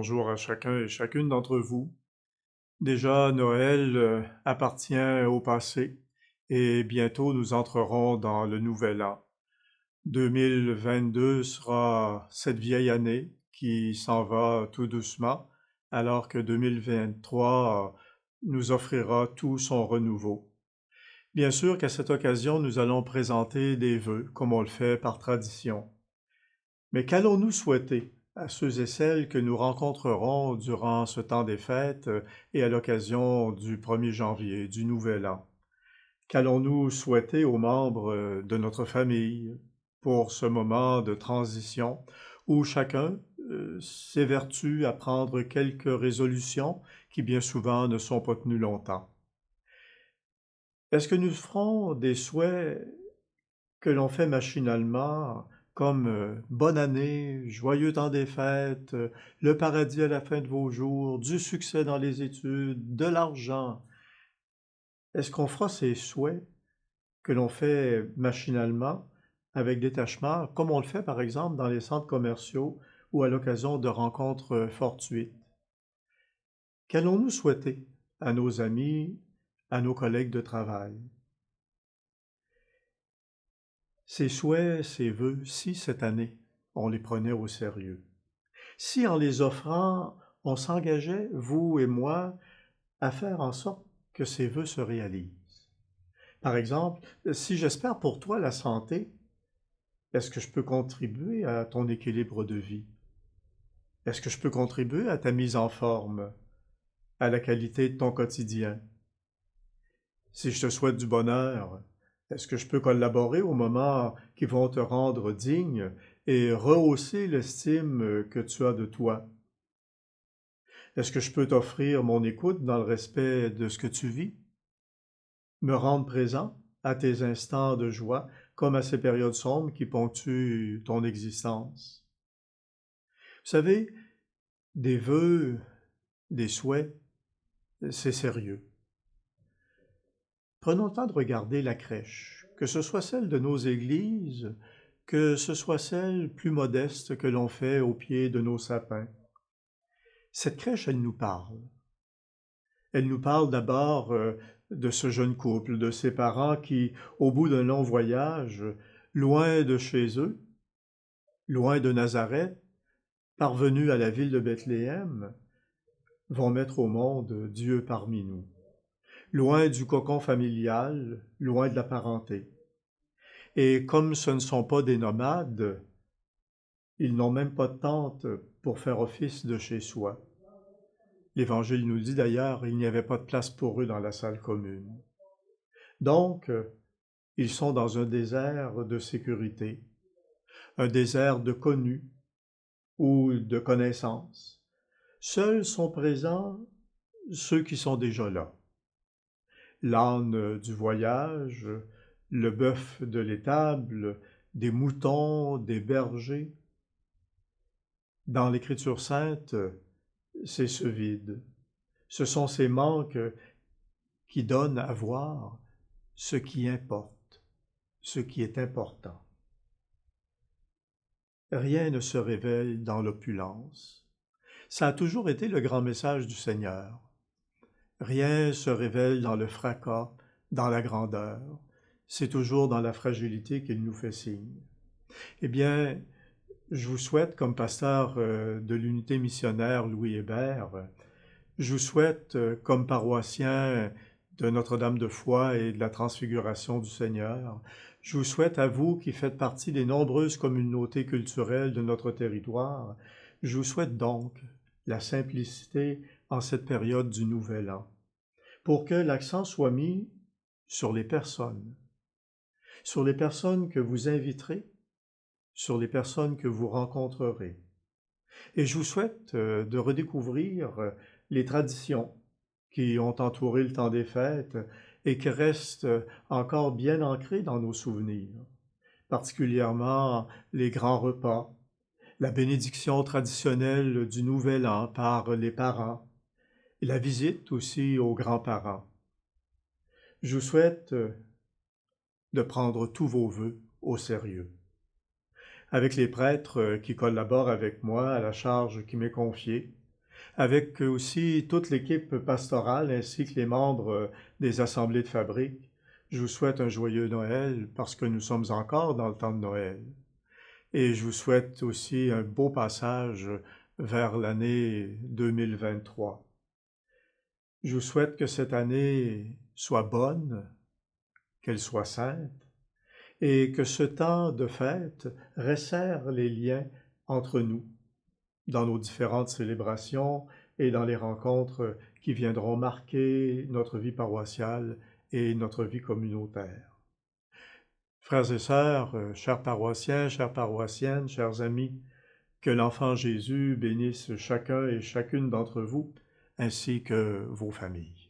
bonjour à chacun et chacune d'entre vous. Déjà, Noël appartient au passé et bientôt nous entrerons dans le nouvel an. 2022 sera cette vieille année qui s'en va tout doucement, alors que 2023 nous offrira tout son renouveau. Bien sûr qu'à cette occasion, nous allons présenter des vœux, comme on le fait par tradition. Mais qu'allons-nous souhaiter à ceux et celles que nous rencontrerons durant ce temps des fêtes et à l'occasion du 1er janvier, du Nouvel An? Qu'allons-nous souhaiter aux membres de notre famille pour ce moment de transition où chacun s'évertue à prendre quelques résolutions qui bien souvent ne sont pas tenues longtemps? Est-ce que nous ferons des souhaits que l'on fait machinalement, comme bonne année, joyeux temps des fêtes, le paradis à la fin de vos jours, du succès dans les études, de l'argent? Est-ce qu'on fera ces souhaits que l'on fait machinalement, avec détachement, comme on le fait par exemple dans les centres commerciaux ou à l'occasion de rencontres fortuites? Qu'allons-nous souhaiter à nos amis, à nos collègues de travail? Ces souhaits, ces vœux, si cette année, on les prenait au sérieux? Si en les offrant, on s'engageait, vous et moi, à faire en sorte que ces vœux se réalisent. Par exemple, si j'espère pour toi la santé, est-ce que je peux contribuer à ton équilibre de vie? Est-ce que je peux contribuer à ta mise en forme, à la qualité de ton quotidien? Si je te souhaite du bonheur, est-ce que je peux collaborer aux moments qui vont te rendre digne et rehausser l'estime que tu as de toi? Est-ce que je peux t'offrir mon écoute dans le respect de ce que tu vis? Me rendre présent à tes instants de joie comme à ces périodes sombres qui ponctuent ton existence? Vous savez, des vœux, des souhaits, c'est sérieux. Prenons le temps de regarder la crèche, que ce soit celle de nos églises, que ce soit celle plus modeste que l'on fait au pied de nos sapins. Cette crèche, elle nous parle. Elle nous parle d'abord de ce jeune couple, de ses parents qui, au bout d'un long voyage, loin de chez eux, loin de Nazareth, parvenus à la ville de Bethléem, vont mettre au monde Dieu parmi nous, loin du cocon familial, loin de la parenté. Et comme ce ne sont pas des nomades, ils n'ont même pas de tente pour faire office de chez soi. L'Évangile nous dit d'ailleurs, il n'y avait pas de place pour eux dans la salle commune. Donc, ils sont dans un désert de sécurité, un désert de connus ou de connaissances. Seuls sont présents ceux qui sont déjà là. L'âne du voyage, le bœuf de l'étable, des moutons, des bergers. Dans l'Écriture sainte, c'est ce vide. Ce sont ces manques qui donnent à voir ce qui importe, ce qui est important. Rien ne se révèle dans l'opulence. Ça a toujours été le grand message du Seigneur. Rien se révèle dans le fracas, dans la grandeur. C'est toujours dans la fragilité qu'il nous fait signe. Eh bien, je vous souhaite, comme pasteur de l'unité missionnaire Louis Hébert, je vous souhaite, comme paroissien de Notre-Dame de Foix et de la Transfiguration du Seigneur, je vous souhaite à vous qui faites partie des nombreuses communautés culturelles de notre territoire, je vous souhaite donc la simplicité en cette période du Nouvel An, pour que l'accent soit mis sur les personnes que vous inviterez, sur les personnes que vous rencontrerez. Et je vous souhaite de redécouvrir les traditions qui ont entouré le temps des fêtes et qui restent encore bien ancrées dans nos souvenirs, particulièrement les grands repas, la bénédiction traditionnelle du Nouvel An par les parents, et la visite aussi aux grands-parents. Je vous souhaite de prendre tous vos vœux au sérieux. Avec les prêtres qui collaborent avec moi à la charge qui m'est confiée, avec aussi toute l'équipe pastorale ainsi que les membres des assemblées de fabrique. Je vous souhaite un joyeux Noël parce que nous sommes encore dans le temps de Noël. Et je vous souhaite aussi un beau passage vers l'année 2023. Je vous souhaite que cette année soit bonne, qu'elle soit sainte, et que ce temps de fête resserre les liens entre nous dans nos différentes célébrations et dans les rencontres qui viendront marquer notre vie paroissiale et notre vie communautaire. Frères et sœurs, chers paroissiens, chères paroissiennes, chers amis, que l'enfant Jésus bénisse chacun et chacune d'entre vous, ainsi que vos familles.